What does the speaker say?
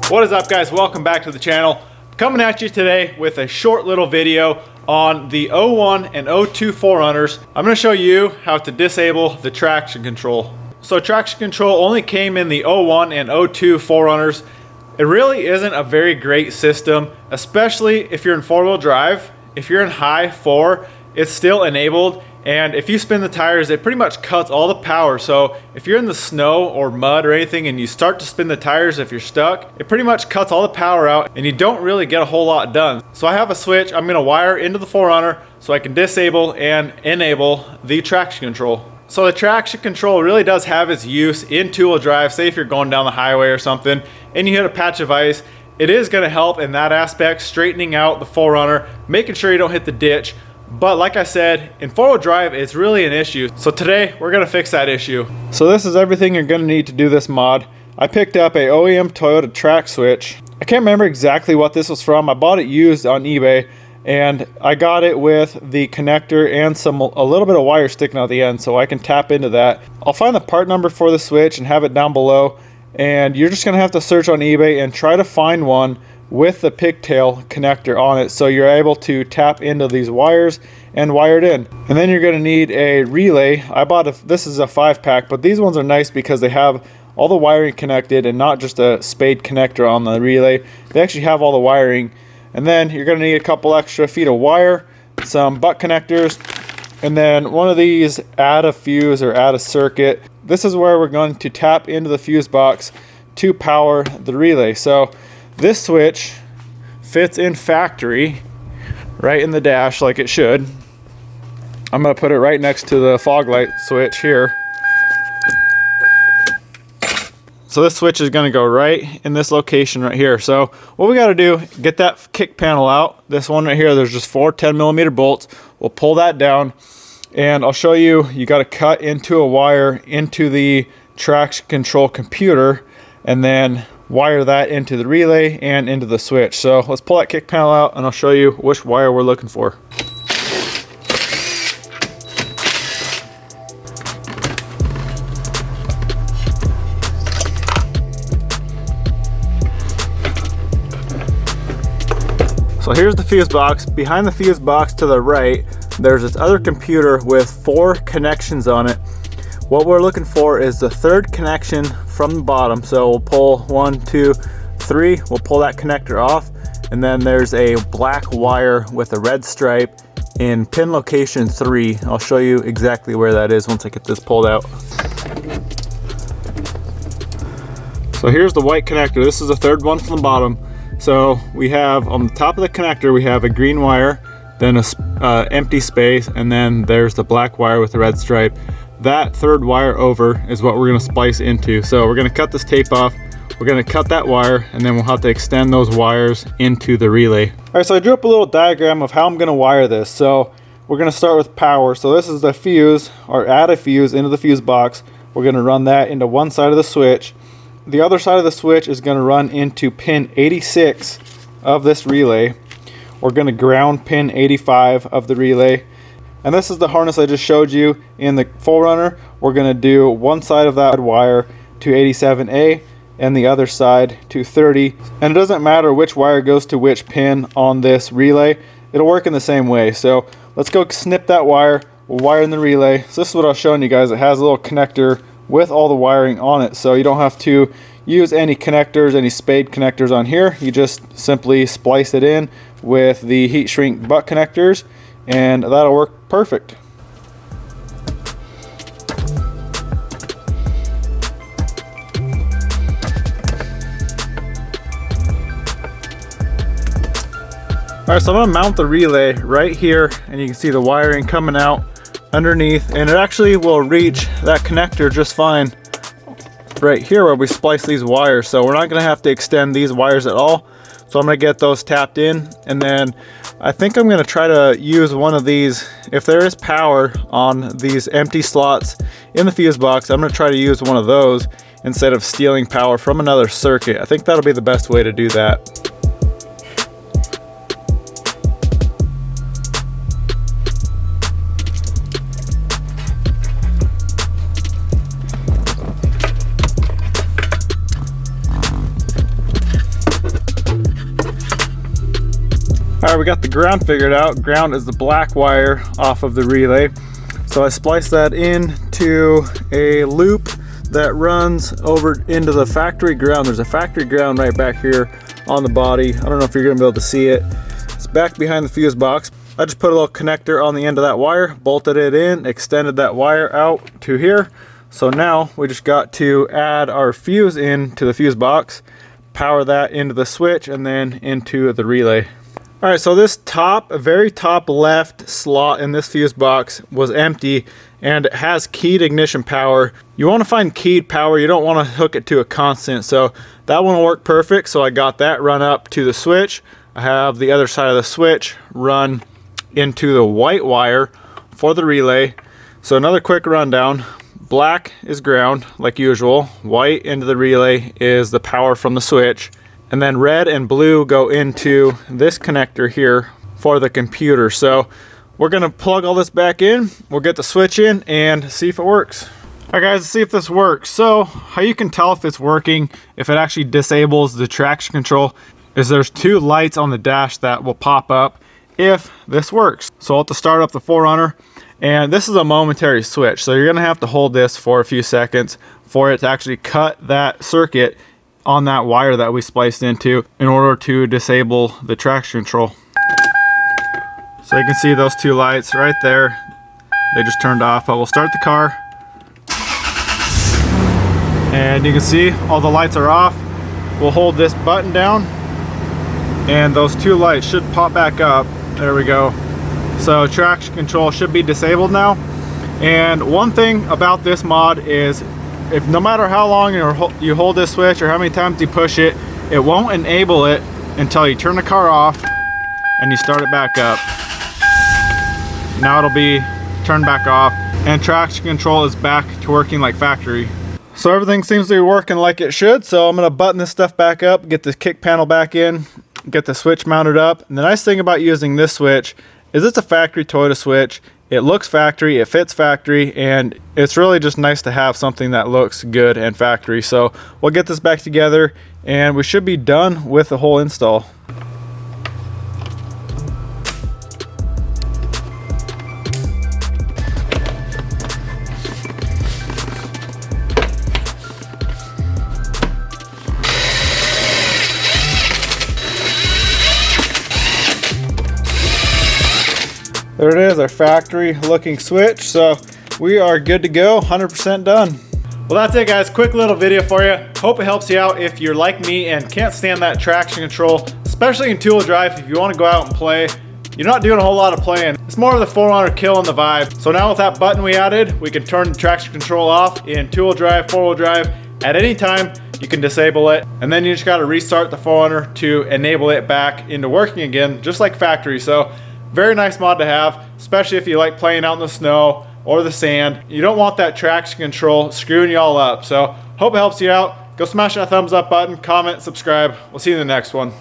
What is up, guys? Welcome back to the channel. Coming at you today with a short little video on the 01 and 02 4Runners. I'm going to show you how to disable the traction control. So traction control only came in the 01 and 02 4Runners. It really isn't a very great system, especially if you're in four-wheel drive. If you're in high 4, it's still enabled, and if you spin the tires, it pretty much cuts all the power. So if you're in the snow or mud or anything and you start to spin the tires, if you're stuck, it pretty much cuts all the power out and you don't really get a whole lot done. So I have a switch I'm gonna wire into the 4Runner so I can disable and enable the traction control. So the traction control really does have its use in two-wheel drive. Say if you're going down the highway or something and you hit a patch of ice, it is gonna help in that aspect, straightening out the 4Runner, making sure you don't hit the ditch. But like I said, in four-wheel drive, it's really an issue. So today, we're gonna fix that issue. So this is everything you're gonna need to do this mod. I picked up a OEM Toyota Trac switch. I can't remember exactly what this was from. I bought it used on eBay, and I got it with the connector and a little bit of wire sticking out the end, so I can tap into that. I'll find the part number for the switch and have it down below, and you're just gonna have to search on eBay and try to find one with the pigtail connector on it, so you're able to tap into these wires and wire it in. And then you're going to need a relay. This is a 5-pack, but these ones are nice because they have all the wiring connected and not just a spade connector on the relay. They actually have all the wiring. And then you're going to need a couple extra feet of wire, some butt connectors, and then one of these add a fuse or add a circuit. This is where we're going to tap into the fuse box to power the relay. So this switch fits in factory right in the dash like it should. I'm going to put it right next to the fog light switch here. So this switch is going to go right in this location right here. So what we got to do, get that kick panel out. This one right here, there's just 4 10mm bolts. We'll pull that down, and I'll show you, you got to cut into a wire into the traction control computer and then wire that into the relay and into the switch. So let's pull that kick panel out and I'll show you which wire we're looking for. So here's the fuse box. Behind the fuse box to the right, there's this other computer with 4 connections on it. What we're looking for is the third connection from the bottom. So we'll pull 1, 2, 3. We'll pull that connector off, and then there's a black wire with a red stripe in pin location 3. I'll show you exactly where that is once I get this pulled out. So here's the white connector. This is the third one from the bottom. So we have on the top of the connector, we have a green wire, then a empty space, and then there's the black wire with the red stripe. That third wire over is what we're going to splice into. So we're going to cut this tape off, we're going to cut that wire, and then we'll have to extend those wires into the relay. Alright, so I drew up a little diagram of how I'm going to wire this. So we're going to start with power. So this is the fuse, or add a fuse into the fuse box. We're going to run that into one side of the switch. The other side of the switch is going to run into pin 86 of this relay. We're going to ground pin 85 of the relay. And this is the harness I just showed you in the 4Runner. We're going to do one side of that wire to 87A and the other side to 30. And it doesn't matter which wire goes to which pin on this relay. It'll work in the same way. So let's go snip that wire. We'll wire in the relay. So this is what I was showing you guys. It has a little connector with all the wiring on it. So you don't have to use any connectors, any spade connectors on here. You just simply splice it in with the heat shrink butt connectors, and that'll work perfect. Alright, so I'm going to mount the relay right here, and you can see the wiring coming out underneath, and it actually will reach that connector just fine right here where we splice these wires. So we're not going to have to extend these wires at all. So I'm going to get those tapped in, and then I think I'm going to try to use one of these. If there is power on these empty slots in the fuse box, I'm going to try to use one of those instead of stealing power from another circuit. I think that'll be the best way to do that. Alright, we got the ground figured out. Ground is the black wire off of the relay. So I spliced that into a loop that runs over into the factory ground. There's a factory ground right back here on the body. I don't know if you're gonna be able to see it. It's back behind the fuse box. I just put a little connector on the end of that wire, bolted it in, extended that wire out to here. So now we just got to add our fuse in to the fuse box, power that into the switch, and then into the relay. All right, so this very top left slot in this fuse box was empty, and it has keyed ignition power. You want to find keyed power. You don't want to hook it to a constant. So that one will work perfect. So I got that run up to the switch. I have the other side of the switch run into the white wire for the relay. So another quick rundown. Black is ground like usual. White into the relay is the power from the switch. And then red and blue go into this connector here for the computer. So we're gonna plug all this back in. We'll get the switch in and see if it works. All right guys, let's see if this works. So how you can tell if it's working, if it actually disables the traction control, is there's two lights on the dash that will pop up if this works. So I'll have to start up the 4Runner, and this is a momentary switch. So you're gonna have to hold this for a few seconds for it to actually cut that circuit on that wire that we spliced into in order to disable the traction control. So you can see those two lights right there. They just turned off, but we'll start the car. And you can see all the lights are off. We'll hold this button down and those two lights should pop back up. There we go. So traction control should be disabled now. And one thing about this mod is if no matter how long you hold this switch or how many times you push it, it won't enable it until you turn the car off and you start it back up. Now it'll be turned back off and traction control is back to working like factory. So everything seems to be working like it should. So I'm gonna button this stuff back up, get the kick panel back in, get the switch mounted up. And the nice thing about using this switch is it's a factory Toyota switch. It looks factory, it fits factory, and it's really just nice to have something that looks good and factory. So we'll get this back together and we should be done with the whole install. There it is, our factory looking switch. So we are good to go, 100% done. Well, that's it guys, quick little video for you. Hope it helps you out if you're like me and can't stand that traction control, especially in two-wheel drive. If you want to go out and play, you're not doing a whole lot of playing. It's more of the 4Runner killing the vibe. So now with that button we added, we can turn the traction control off in two-wheel drive, four-wheel drive. At any time, you can disable it. And then you just gotta restart the 4Runner to enable it back into working again, just like factory. So very nice mod to have, especially if you like playing out in the snow or the sand. You don't want that traction control screwing you all up. So hope it helps you out. Go smash that thumbs up button, comment, subscribe. We'll see you in the next one.